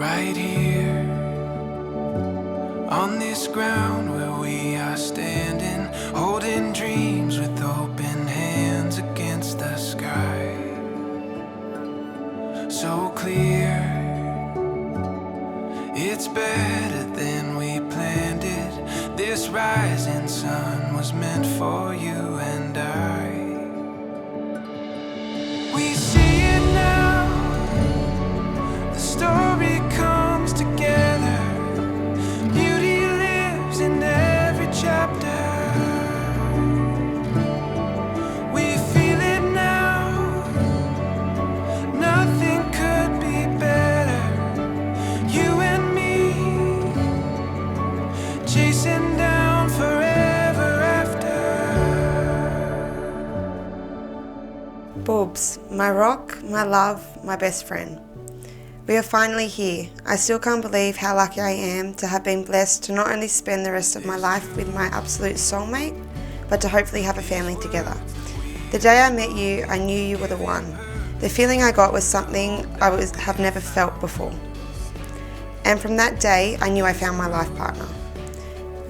right here on this ground where we are standing, holding dreams with open hands against the sky. So clear, it's better than we planned it. This rising sun was meant for you and I. We see it now, the story comes together. Beauty lives in every chapter. We feel it now, nothing could be better. You and me, chasing down forever after. Boobs, my rock, my love, my best friend. We are finally here. I still can't believe how lucky I am to have been blessed to not only spend the rest of my life with my absolute soulmate, but to hopefully have a family together. The day I met you, I knew you were the one. The feeling I got was something have never felt before. And from that day, I knew I found my life partner.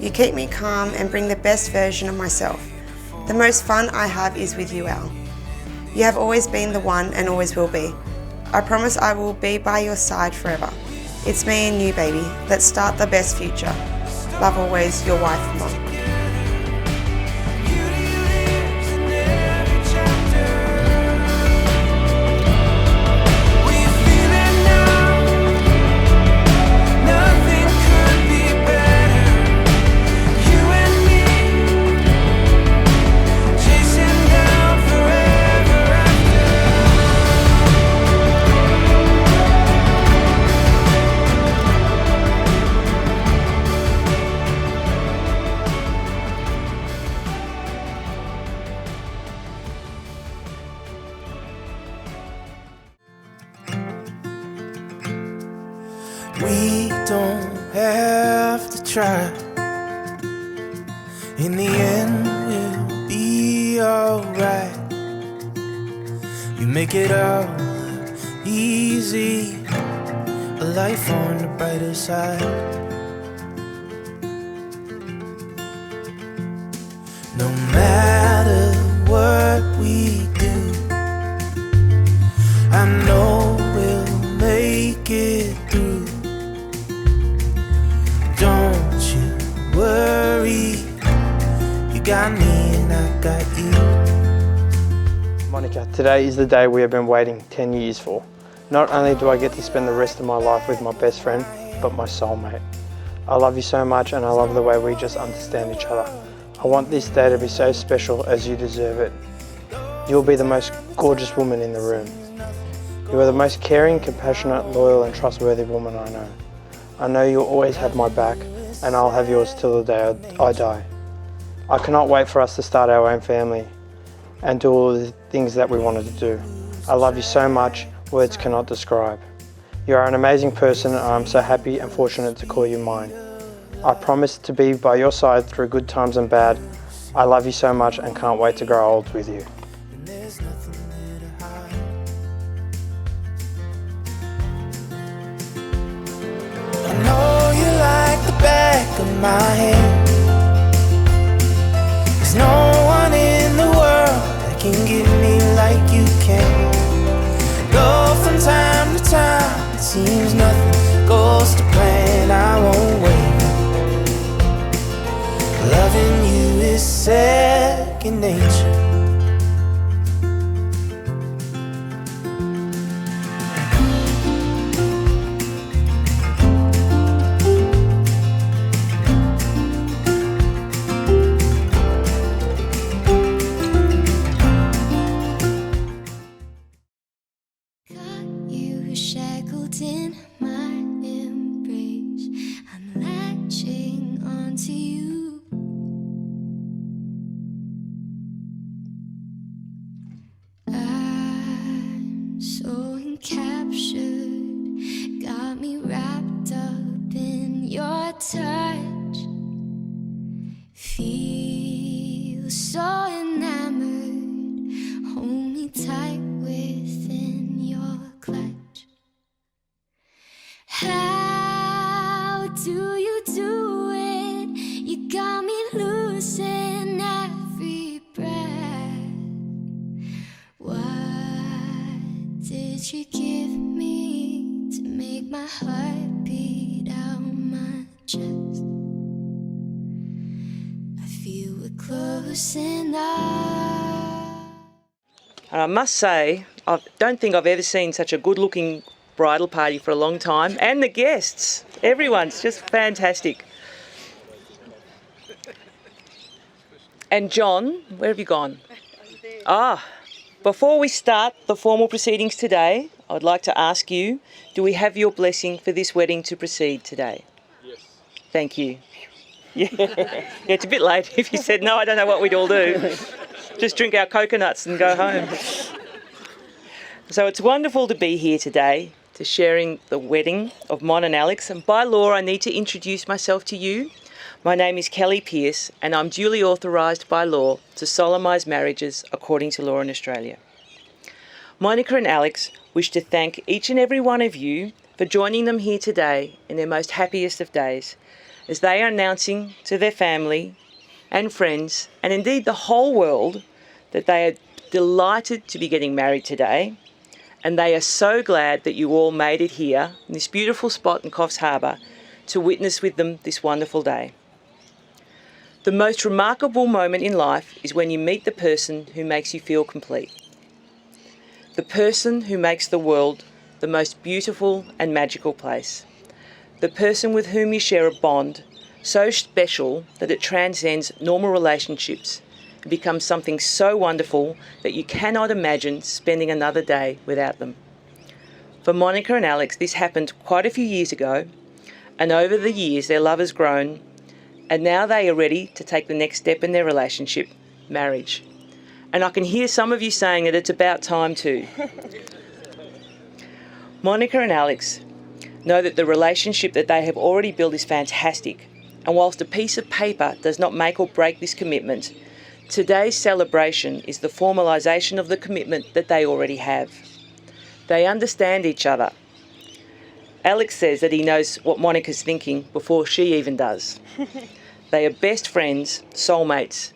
You keep me calm and bring the best version of myself. The most fun I have is with you, Al. You have always been the one and always will be. I promise I will be by your side forever. It's me and you, baby. Let's start the best future. Love always, your wife, Mom. We don't have to try. In the end, we'll be alright. You make it all easy, a life on the brighter side. No matter what we do, I know we'll make it through. Don't you worry, you got me and I got you. Monica, today is the day we have been waiting 10 years for. Not only do I get to spend the rest of my life with my best friend, but my soulmate. I love you so much and I love the way we just understand each other. I want this day to be so special as you deserve it. You'll be the most gorgeous woman in the room. You are the most caring, compassionate, loyal and trustworthy woman I know. I know you'll always have my back and I'll have yours till the day I die. I cannot wait for us to start our own family and do all the things that we wanted to do. I love you so much, words cannot describe. You are an amazing person and I'm so happy and fortunate to call you mine. I promise to be by your side through good times and bad. I love you so much and can't wait to grow old with you. Back of my hand, there's no one in the world that can give me like you can. Though from time to time it seems nothing goes to plan, I won't wait. Loving you is second nature. Shackled in my embrace, I'm latching onto you. I'm so encaptured, got me wrapped up in your touch. Feel so enamored, hold me tight within your clutch. give me to make my heart beat out my chest. I feel we're close enough. And I must say, I don't think I've ever seen such a good-looking bridal party for a long time. And the guests, everyone's just fantastic. And John, where have you gone? Before we start the formal proceedings today, I'd like to ask you, do we have your blessing for this wedding to proceed today? Yes. Thank you. Yeah, it's a bit late. If you said no, I don't know what we'd all do. Just drink our coconuts and go home. So it's wonderful to be here today to sharing the wedding of Mon and Alex. And by law, I need to introduce myself to you. My name is Kelly Pearce, and I'm duly authorised by law to solemnise marriages according to law in Australia. Monica and Alex wish to thank each and every one of you for joining them here today in their most happiest of days, as they are announcing to their family and friends, and indeed the whole world, that they are delighted to be getting married today, and they are so glad that you all made it here in this beautiful spot in Coffs Harbour to witness with them this wonderful day. The most remarkable moment in life is when you meet the person who makes you feel complete. The person who makes the world the most beautiful and magical place. The person with whom you share a bond so special that it transcends normal relationships and becomes something so wonderful that you cannot imagine spending another day without them. For Monica and Alex, this happened quite a few years ago, and over the years their love has grown, and now they are ready to take the next step in their relationship, marriage. And I can hear some of you saying that it's about time too. Monica and Alex know that the relationship that they have already built is fantastic, and whilst a piece of paper does not make or break this commitment, today's celebration is the formalisation of the commitment that they already have. They understand each other. Alex says that he knows what Monica's thinking before she even does. They are best friends, soulmates,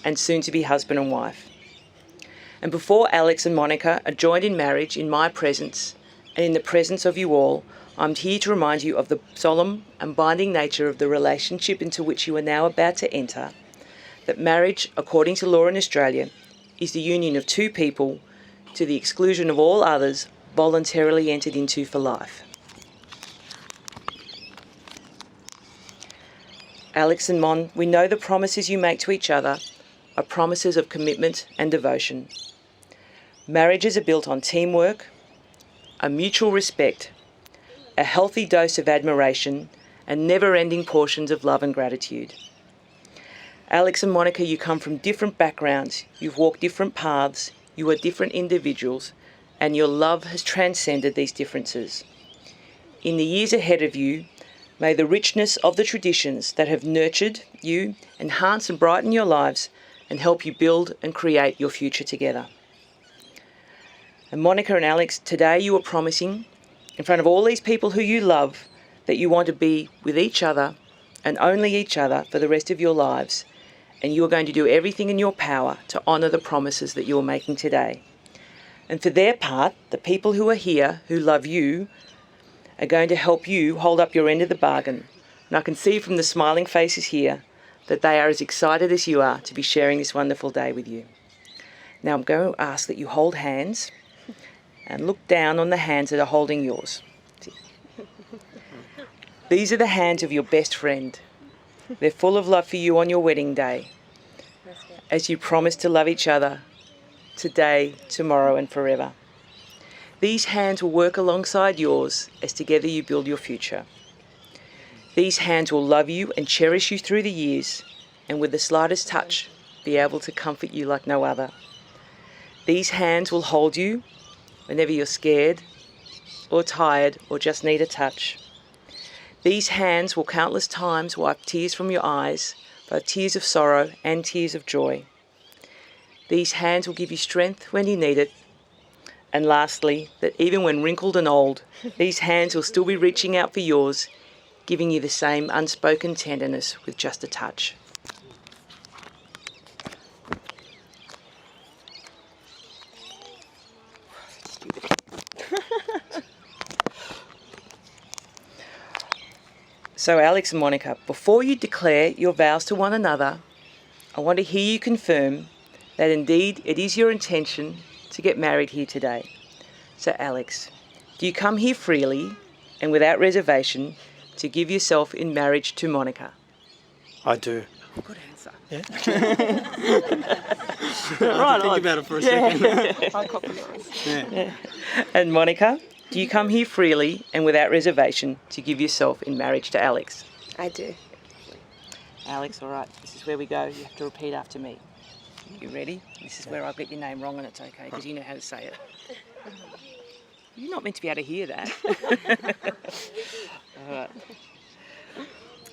and soon to be husband and wife. And before Alex and Monica are joined in marriage in my presence and in the presence of you all, I'm here to remind you of the solemn and binding nature of the relationship into which you are now about to enter, that marriage, according to law in Australia, is the union of two people to the exclusion of all others voluntarily entered into for life. Alex and Mon, we know the promises you make to each other are promises of commitment and devotion. Marriages are built on teamwork, a mutual respect, a healthy dose of admiration, and never-ending portions of love and gratitude. Alex and Monica, you come from different backgrounds, you've walked different paths, you are different individuals, and your love has transcended these differences. In the years ahead of you, may the richness of the traditions that have nurtured you enhance and brighten your lives and help you build and create your future together. And Monica and Alex, today you are promising in front of all these people who you love that you want to be with each other and only each other for the rest of your lives, and you are going to do everything in your power to honour the promises that you are making today. And for their part, the people who are here who love you are going to help you hold up your end of the bargain. And I can see from the smiling faces here that they are as excited as you are to be sharing this wonderful day with you. Now I'm going to ask that you hold hands and look down on the hands that are holding yours. These are the hands of your best friend. They're full of love for you on your wedding day, as you promise to love each other today, tomorrow and forever. These hands will work alongside yours as together you build your future. These hands will love you and cherish you through the years, and with the slightest touch, be able to comfort you like no other. These hands will hold you whenever you're scared or tired or just need a touch. These hands will countless times wipe tears from your eyes, both tears of sorrow and tears of joy. These hands will give you strength when you need it. And lastly, that even when wrinkled and old, these hands will still be reaching out for yours, giving you the same unspoken tenderness with just a touch. So, Alex and Monica, before you declare your vows to one another, I want to hear you confirm that indeed it is your intention to get married here today. So, Alex, do you come here freely and without reservation to give yourself in marriage to Monica? I do. Good answer. Yeah. Right Think on. about it for a second. Yeah. And Monica, do you come here freely and without reservation to give yourself in marriage to Alex? I do. Alex, all right, this is where we go. You have to repeat after me. You ready? This is where I'll get your name wrong and it's okay because you know how to say it. You're not meant to be able to hear that. All right.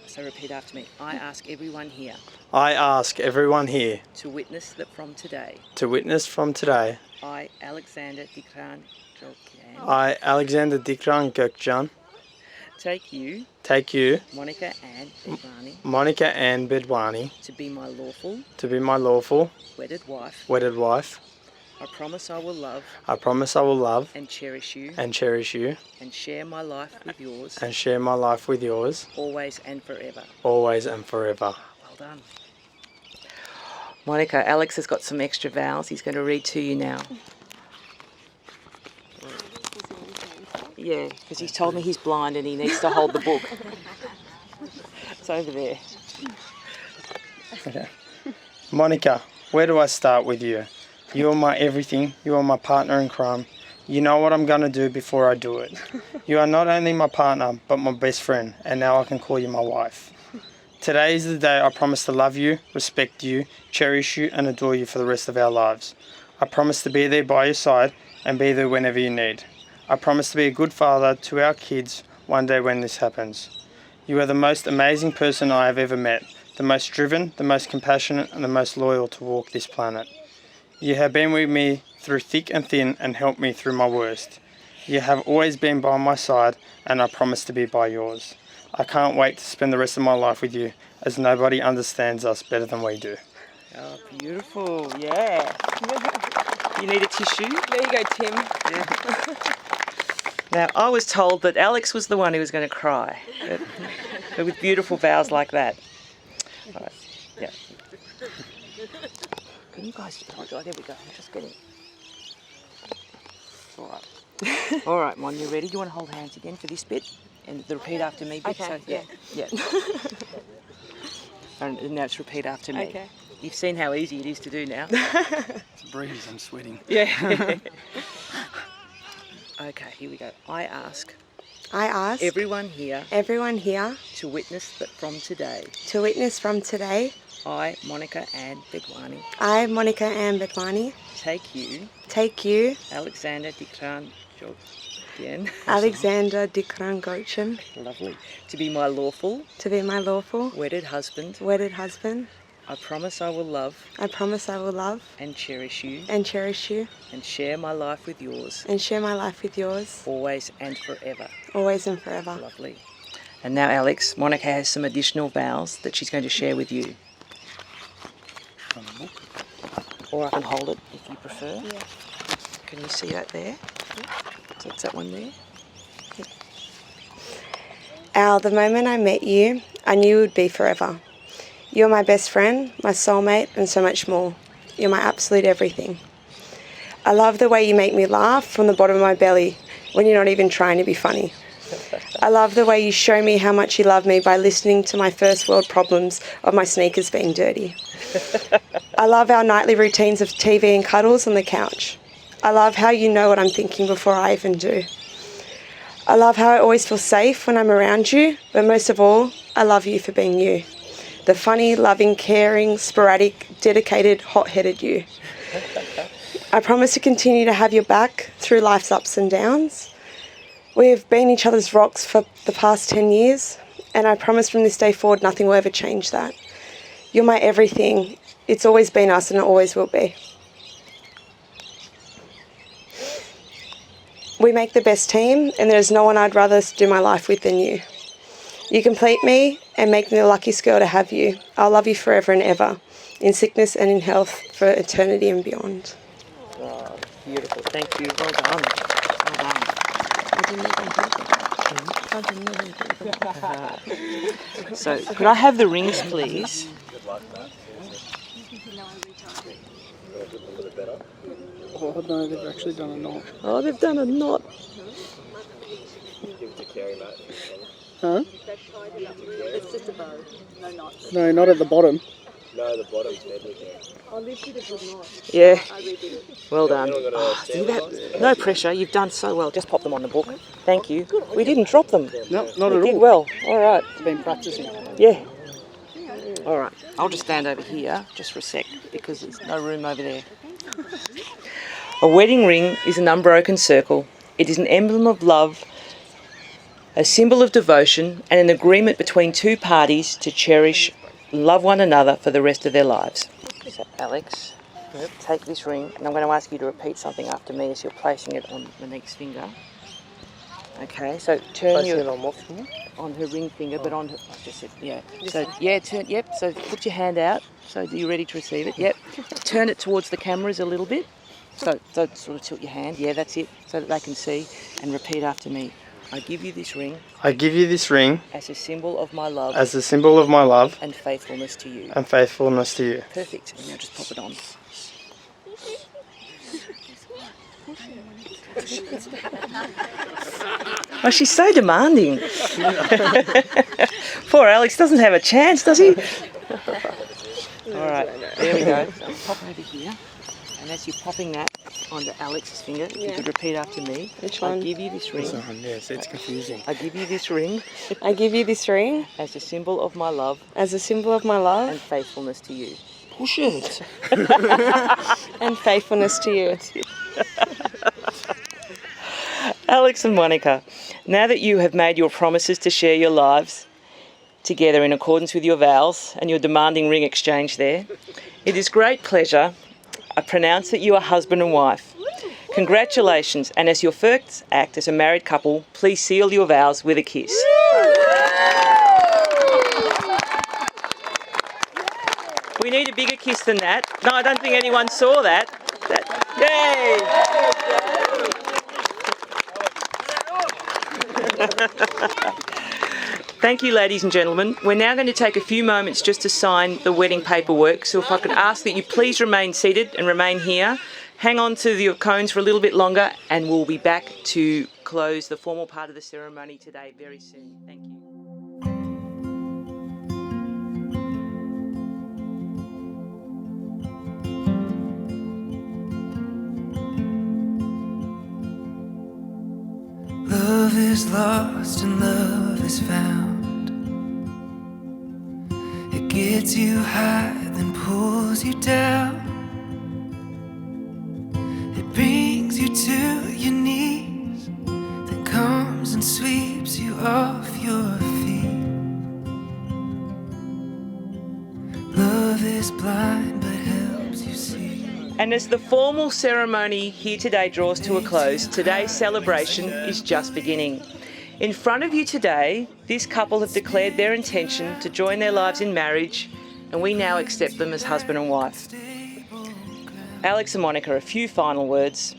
So repeat after me. I ask everyone here I ask everyone here to witness that from today, to witness from today, I, Alexander Dikran Jokyan, I, Alexander Dikran Gökcan, take you, Monica Ann Bedwani, to be my lawful, wedded wife. I promise I will love I promise I will love and cherish you and cherish you and share my life with yours and share my life with yours, always and forever. always and forever. Well done. Monica, Alex has got some extra vows he's going to read to you now. Yeah, because he's told me he's blind and he needs to hold the book. It's over there. Monica, where do I start with you? You are my everything. You are my partner in crime. You know what I'm going to do before I do it. You are not only my partner, but my best friend, and now I can call you my wife. Today is the day I promise to love you, respect you, cherish you, and adore you for the rest of our lives. I promise to be there by your side and be there whenever you need. I promise to be a good father to our kids one day when this happens. You are the most amazing person I have ever met, the most driven, the most compassionate, and the most loyal to walk this planet. You have been with me through thick and thin and helped me through my worst. You have always been by my side and I promise to be by yours. I can't wait to spend the rest of my life with you as nobody understands us better than we do. Oh, beautiful. Yeah. You need a tissue? There you go, Tim. Now, I was told that Alex was the one who was going to cry, but with beautiful vows like that. All right. Yeah. Can you guys... Oh, there we go. I'm just getting... All right. All right, Mon, you ready? You want to hold hands again for this bit? And the repeat after me bit? Okay, So, yeah. And now it's repeat after me. Okay. You've seen how easy it is to do now. It's a breeze, I'm sweating. Yeah. Okay, here we go. I ask everyone here to witness that from today, witness from today, I, Monica Ann Bedwani, take you, Alexander Dikran Jokyan, lovely, to be my lawful, wedded husband. I promise I will love and cherish you and share my life with yours always and forever. Lovely. And now, Alex, Monica has some additional vows that she's going to share with you. Or I can hold it if you prefer. Yeah. Can you see that there? So it's that one there. Al, the moment I met you, I knew it would be forever. You're my best friend, my soulmate, and so much more. You're my absolute everything. I love the way you make me laugh from the bottom of my belly when you're not even trying to be funny. I love the way you show me how much you love me by listening to my first world problems of my sneakers being dirty. I love our nightly routines of TV and cuddles on the couch. I love how you know what I'm thinking before I even do. I love how I always feel safe when I'm around you, but most of all, I love you for being you. The funny, loving, caring, sporadic, dedicated, hot-headed you. I promise to continue to have your back through life's ups and downs. We have been each other's rocks for the past 10 years, and I promise from this day forward nothing will ever change that. You're my everything. It's always been us and it always will be. We make the best team, and there is no one I'd rather do my life with than you. You complete me and make me the luckiest girl to have you. I'll love you forever and ever, in sickness and in health, for eternity and beyond. Oh, beautiful. Thank you. Well done. Well done. I didn't even have it. So, could I have the rings, please? Oh no, they've actually done a knot. Oh, they've done a knot. Huh? No, not at the bottom. Yeah. Well done. Oh, see that? No pressure. You've done so well. Just pop them on the book. Thank you. We didn't drop them. No, not at Did all. well. All right. I've been practicing. Yeah. All right. I'll just stand over here just for a sec because there's no room over there. A wedding ring is an unbroken circle. It is an emblem of love, a symbol of devotion, and an agreement between two parties to cherish, love one another for the rest of their lives. So, Alex, take this ring, and I'm going to ask you to repeat something after me as you're placing it on Monique's finger. Okay, so turn your on her ring finger, but on her. I just said, yeah. So yeah, turn. Yep. So put your hand out. So are you ready to receive it? Yep. Turn it towards the cameras a little bit. So sort of tilt your hand. Yeah, that's it. So that they can see. And repeat after me. I give you this ring I give you this ring as a symbol of my love as a symbol of my love and faithfulness to you. and faithfulness to you. Perfect. And now just pop it on. Oh, she's so demanding. Poor Alex doesn't have a chance, does he? All right, there we go. So pop over here. And as you're popping that onto Alex's finger, if you could repeat after me. Which I one? give you this ring. Yes, it's confusing. I give you this ring I give you this ring as a symbol of my love as a symbol of my love and faithfulness to you. Push it. and faithfulness to you. Alex and Monica, now that you have made your promises to share your lives together in accordance with your vows and your demanding ring exchange there, it is great pleasure I pronounce that you are husband and wife. Congratulations, and as your first act as a married couple, please seal your vows with a kiss. We need a bigger kiss than that. No, I don't think anyone saw that. Yay! Thank you, ladies and gentlemen. We're now going to take a few moments just to sign the wedding paperwork. So if I could ask that you please remain seated and remain here. Hang on to your cones for a little bit longer and we'll be back to close the formal part of the ceremony today very soon. Thank you. Love is lost and love is found. It gets you high, then pulls you down. It brings you to your knees, then comes and sweeps you off your feet. Love is blind but helps you see. And as the formal ceremony here today draws to a close, today's celebration is just beginning. In front of you today, this couple have declared their intention to join their lives in marriage, and we now accept them as husband and wife. Alex and Monica, a few final words.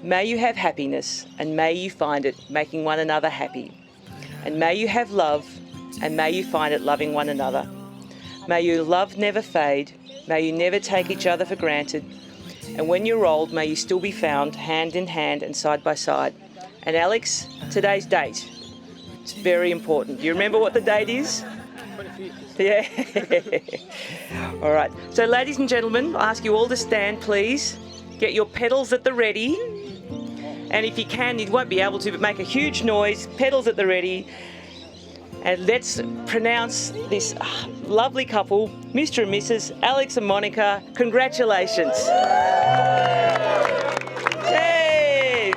May you have happiness, and may you find it making one another happy. And may you have love, and may you find it loving one another. May your love never fade, may you never take each other for granted, and when you're old, may you still be found hand in hand and side by side. And Alex, today's date. It's very important. Do you remember what the date is? 25th. Yeah. All right. So, ladies and gentlemen, I'll ask you all to stand, please. Get your pedals at the ready. And if you can, you won't be able to, but make a huge noise. Pedals at the ready. And let's pronounce this lovely couple, Mr. and Mrs. Alex and Monica. Congratulations. Yay!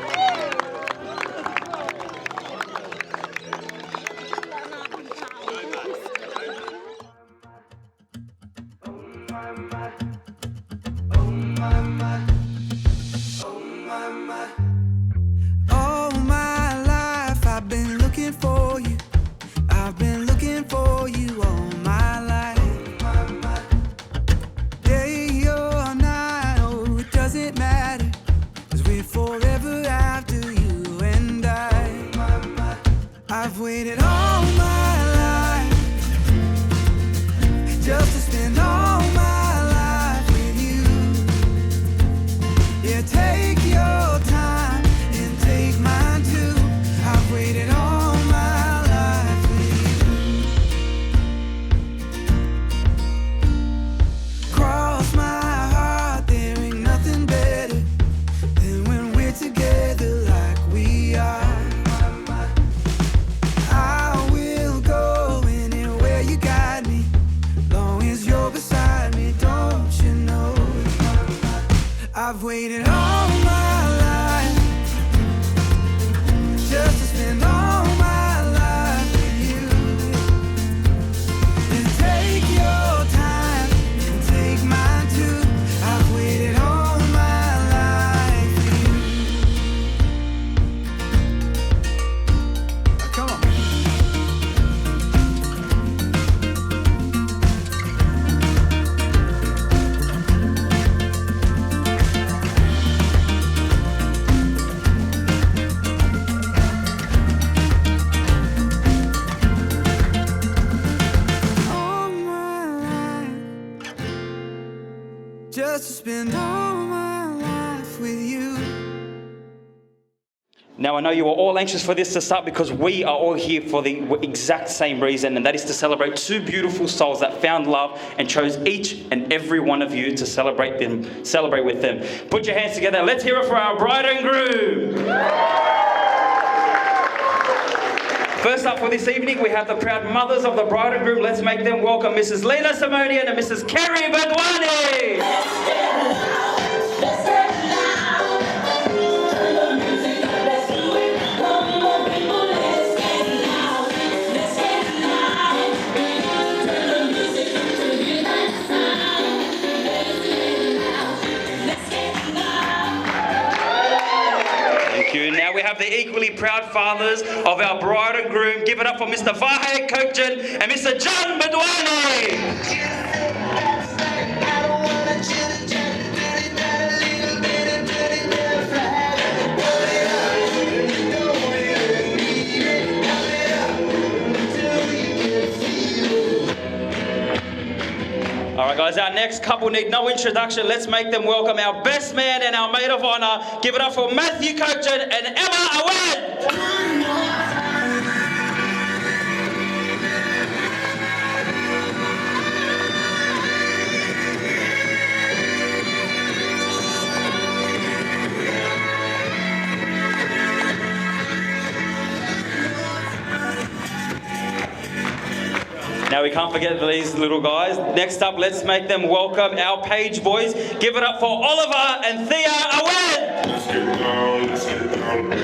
All my life I've been looking for you. I've been looking for you all my life. Day or night, oh, it doesn't I've waited all my life just to spend all my life with you. Yeah, take your time and take mine too. I've waited all my life with you. Cross my heart, there ain't nothing better than when we're together like we are. I will go anywhere you guide me, long as you're beside me, don't you know? I've waited all my life just to spend all my life with you. And take your time and take mine too. I've waited all my life for you. Come on. All my life, just to spend all my life with you. Now, I know you are all anxious for this to start because we are all here for the exact same reason, and that is to celebrate two beautiful souls that found love and chose each and every one of you to celebrate with them. Put your hands together. Let's hear it for our bride and groom. First up for this evening, we have the proud mothers of the bride and groom. Let's make them welcome Mrs. Leela Simonian and Mrs. Kerry Badwani. Thank you. Now we have the equally proud fathers of our bride and groom. Give it up for Mr. Vahe Kokjan and Mr. John Badwani. All right, guys, our next couple need no introduction. Let's make them welcome our best man and our maid of honor. Give it up for Matthew Kokjan and Emma Awad. Now we can't forget these little guys. Next up, let's make them welcome our page boys. Give it up for Oliver and Thea Awad. Let's get down, let's get down.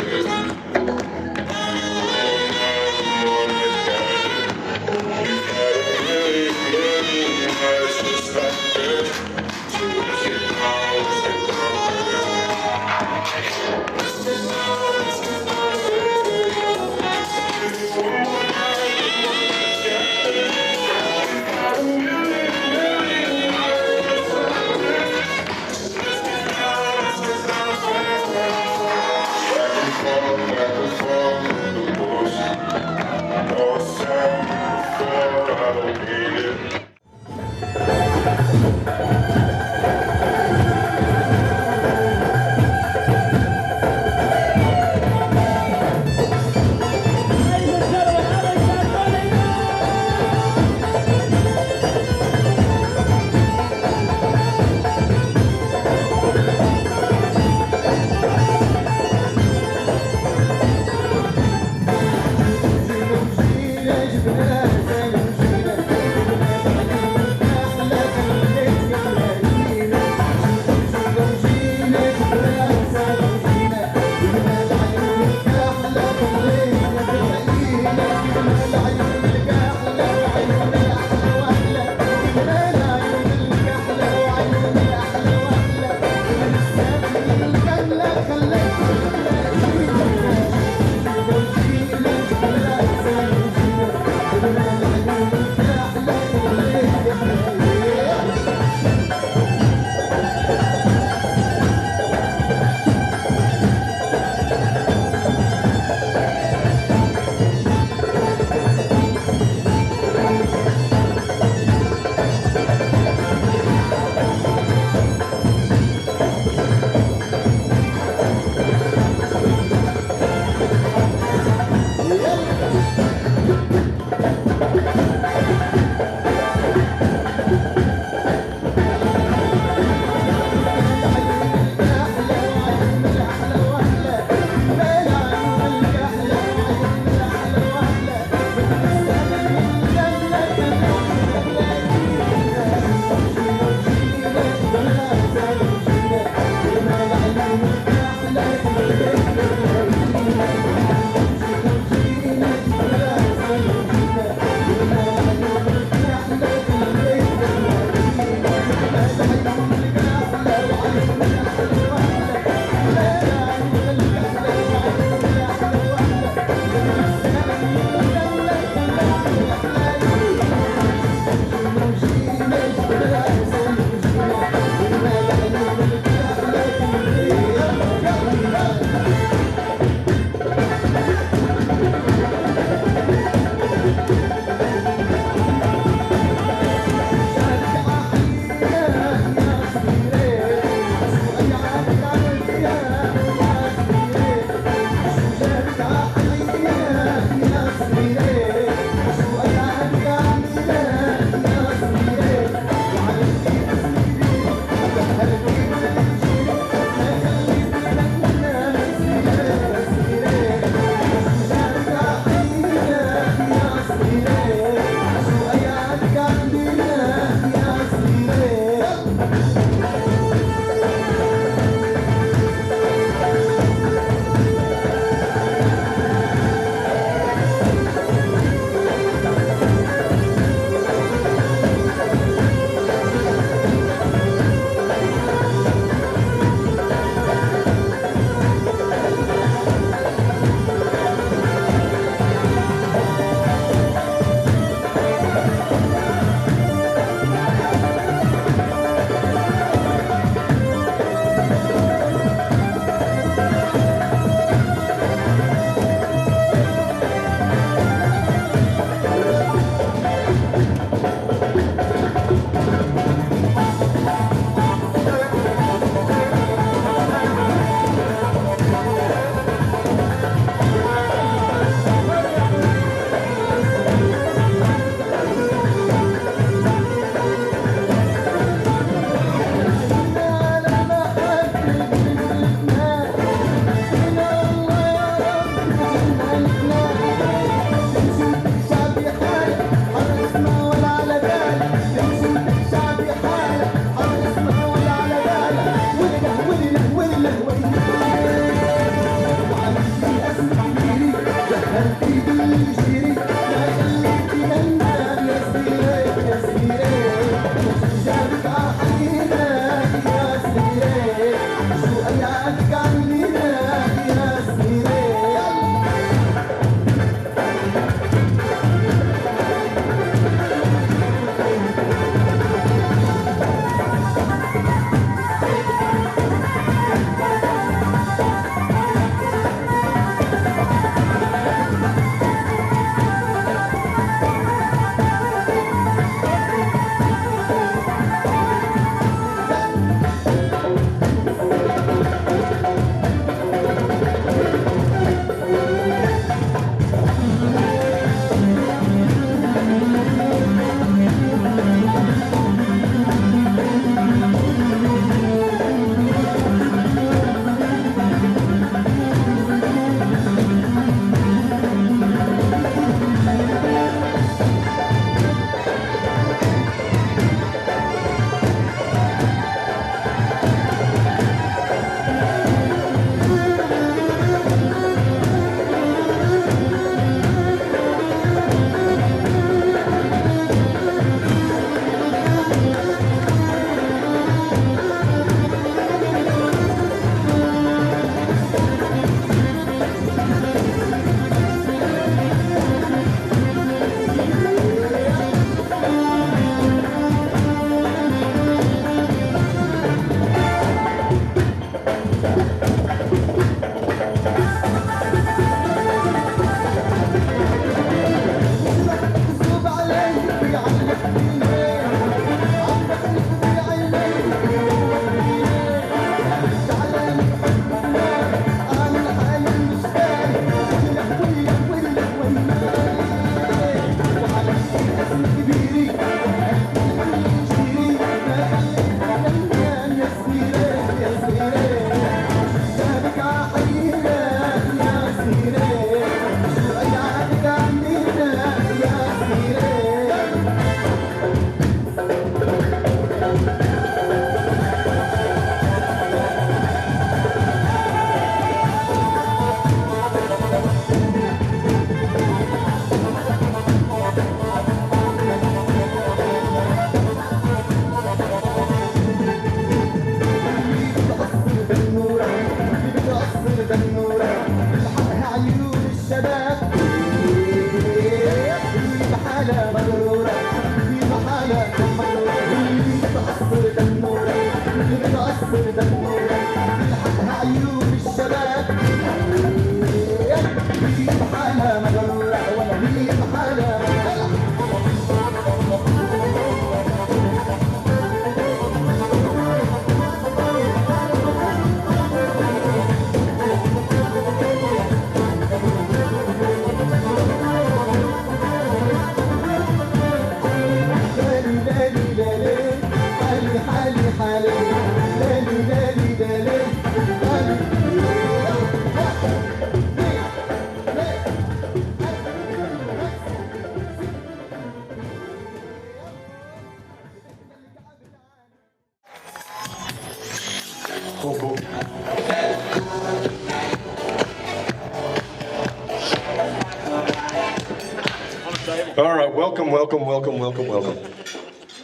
All right, welcome.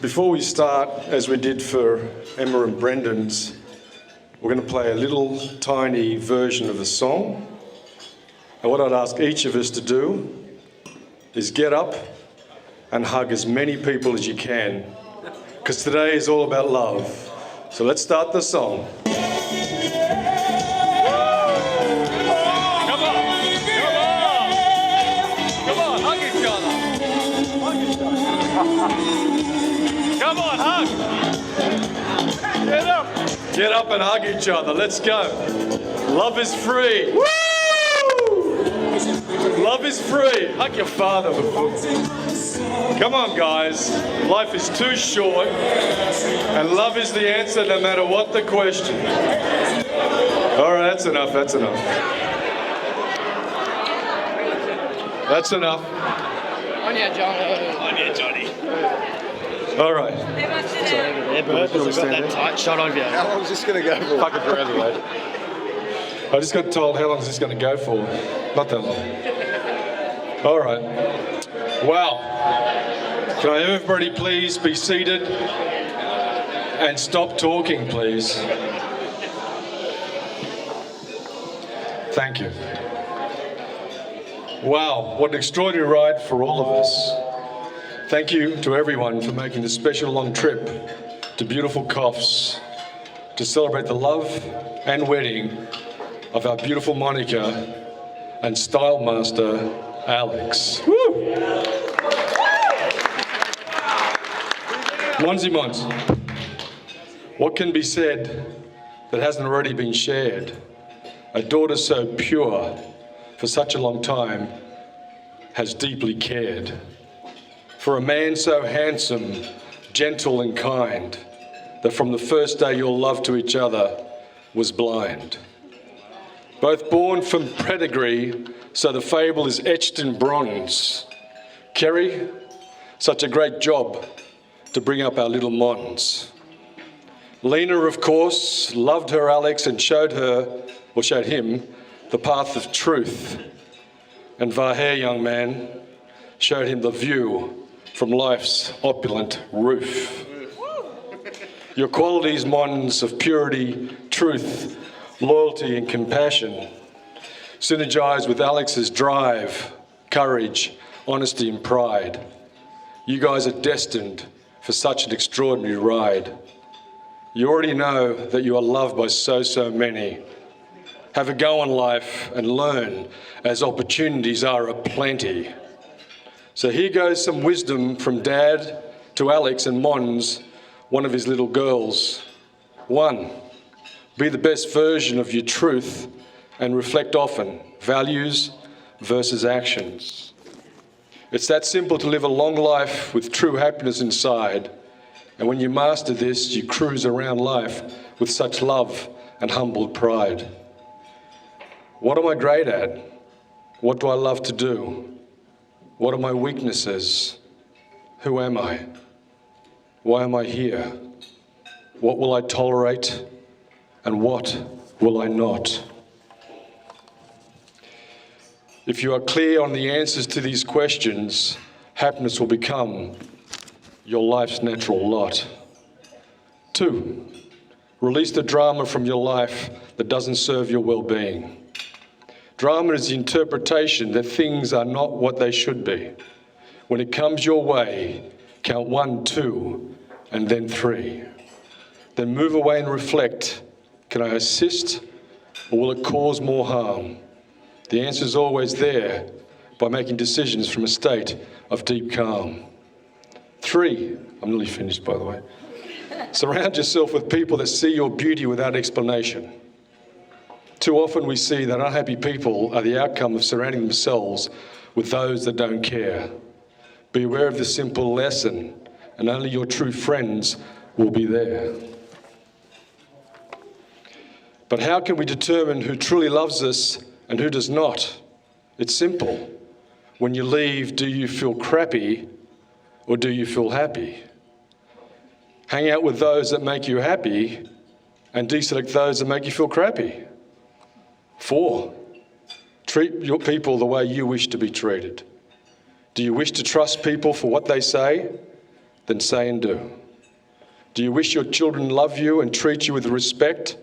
Before we start, as we did for Emma and Brendan's, we're going to play a little tiny version of a song. And what I'd ask each of us to do is get up and hug as many people as you can, because today is all about love. So let's start the song. Come on, hug! Get up! Get up and hug each other. Let's go. Love is free. Woo! Love is free. Hug your father. Come on, guys. Life is too short, and love is the answer no matter what the question. All right, that's enough. That's enough. That's enough. On you, Johnny. All right. We've got that tight shot of you. How long is this going to go for? Fucking forever, mate. I just got told how long is this going to go for. Not that long. All right. Wow. Can I have everybody please be seated and stop talking, please? Thank you. Wow, what an extraordinary ride for all of us. Thank you to everyone for making this special long trip to beautiful Coffs to celebrate the love and wedding of our beautiful Monica and style master, Alex. Woo! Monsy Mons, what can be said that hasn't already been shared? A daughter so pure for such a long time has deeply cared. For a man so handsome, gentle and kind, that from the first day your love to each other was blind. Both born from pedigree, so the fable is etched in bronze. Kerry, such a great job to bring up our little Mons. Lena, of course, loved her Alex and showed him the path of truth. And Vaher, young man, showed him the view from life's opulent roof. Your qualities, Mons, of purity, truth, loyalty and compassion synergize with Alex's drive, courage, honesty and pride. You guys are destined for such an extraordinary ride. You already know that you are loved by so many. Have a go on life and learn, as opportunities are aplenty. So here goes some wisdom from Dad to Alex and Mons, one of his little girls. 1, be the best version of your truth and reflect often, values versus actions. It's that simple to live a long life with true happiness inside. And when you master this, you cruise around life with such love and humbled pride. What am I great at? What do I love to do? What are my weaknesses? Who am I? Why am I here? What will I tolerate? And what will I not? If you are clear on the answers to these questions, happiness will become your life's natural lot. 2, release the drama from your life that doesn't serve your well-being. Drama is the interpretation that things are not what they should be. When it comes your way, count 1, 2, and then 3. Then move away and reflect. Can I assist, or will it cause more harm? The answer is always there by making decisions from a state of deep calm. 3, I'm nearly finished by the way. Surround yourself with people that see your beauty without explanation. Too often we see that unhappy people are the outcome of surrounding themselves with those that don't care. Be aware of the simple lesson, and only your true friends will be there. But how can we determine who truly loves us and who does not? It's simple. When you leave, do you feel crappy or do you feel happy? Hang out with those that make you happy and deselect those that make you feel crappy. 4, treat your people the way you wish to be treated. Do you wish to trust people for what they say? Then say and do. Do you wish your children love you and treat you with respect?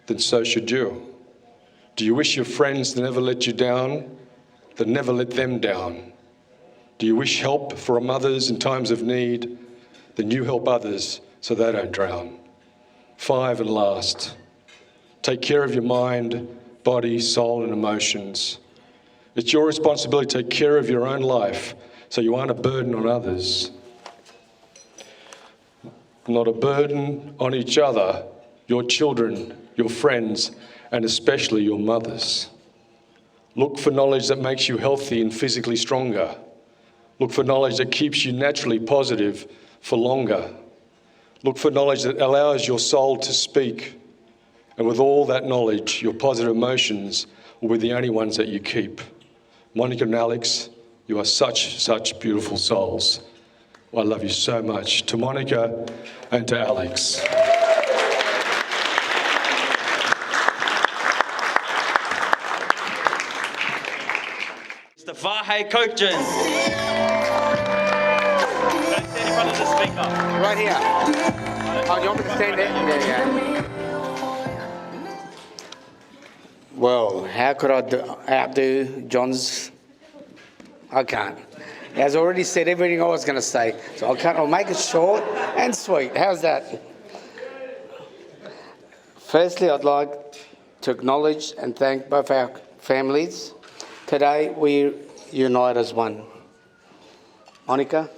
Then so should you. Do you wish your friends to never let you down? Then never let them down. Do you wish help from others in times of need? Then you help others so they don't drown. 5 and last, take care of your mind, body, soul and emotions. It's your responsibility to take care of your own life so you aren't a burden on others. Not a burden on each other, your children, your friends, and especially your mothers. Look for knowledge that makes you healthy and physically stronger. Look for knowledge that keeps you naturally positive for longer. Look for knowledge that allows your soul to speak. And with all that knowledge, your positive emotions will be the only ones that you keep. Monica and Alex, you are such beautiful souls. I love you so much. To Monica and to Alex. The Vahe Kokjan. Don't stand in front of the speaker. Right here. Oh, do you want me to stand there? Yeah. Well, how could I outdo John's? I can't. He has already said everything I was going to say, so I'll make it short and sweet. How's that? Firstly, I'd like to acknowledge and thank both our families. Today, we unite as one. Monica,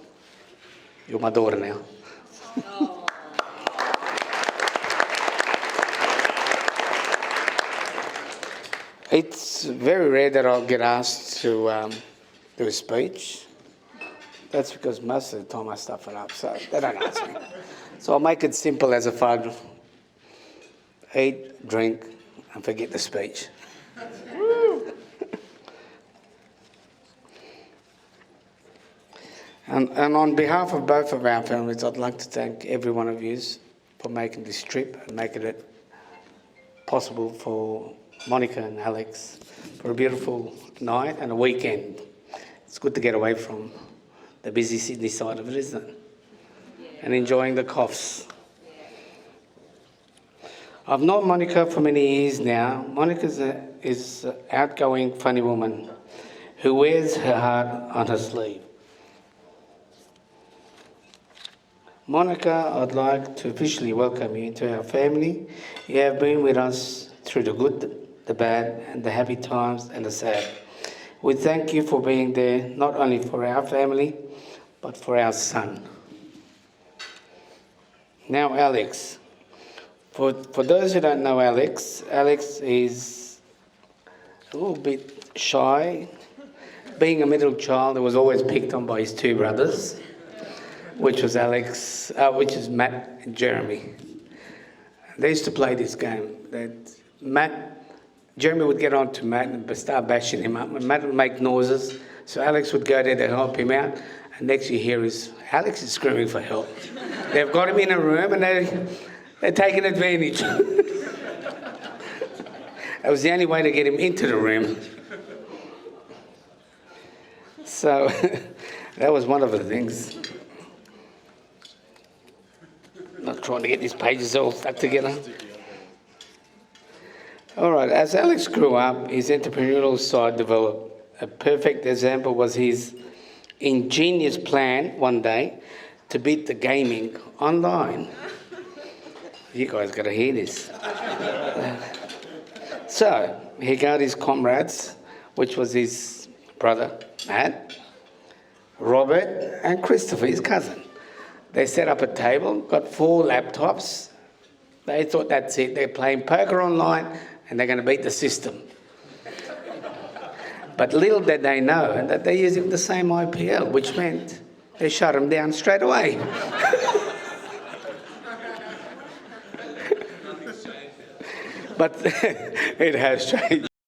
you're my daughter now. It's very rare that I'll get asked to do a speech. That's because most of the time I stuff it up, so they don't ask me. So I'll make it simple as a fun. Eat, drink, and forget the speech. And on behalf of both of our families, I'd like to thank every one of you for making this trip and making it possible for Monica and Alex for a beautiful night and a weekend. It's good to get away from the busy Sydney side of it, isn't it? Yeah. And enjoying the coughs. I've known Monica for many years now. Monica is an outgoing, funny woman who wears her heart on her sleeve. Monica, I'd like to officially welcome you to our family. You have been with us through the good, the bad, and the happy times and the sad. We thank you for being there, not only for our family, but for our son. Now, Alex. For those who don't know Alex is a little bit shy. Being a middle child, he was always picked on by his two brothers, which is Matt and Jeremy. They used to play this game. Jeremy would get on to Matt and start bashing him up. And Matt would make noises, so Alex would go there to help him out. And next you hear is Alex is screaming for help. They've got him in a room and they're taking advantage. That was the only way to get him into the room. So that was one of the things. I'm not trying to get these pages all stuck together. All right, as Alex grew up, his entrepreneurial side developed. A perfect example was his ingenious plan one day to beat the gaming online. You guys got to hear this. So he got his comrades, which was his brother, Matt, Robert, and Christopher, his cousin. They set up a table, got 4 laptops. They thought that's it. They're playing poker online and they're going to beat the system. But little did they know that they're using the same IPL, which meant they shut them down straight away. But it has changed.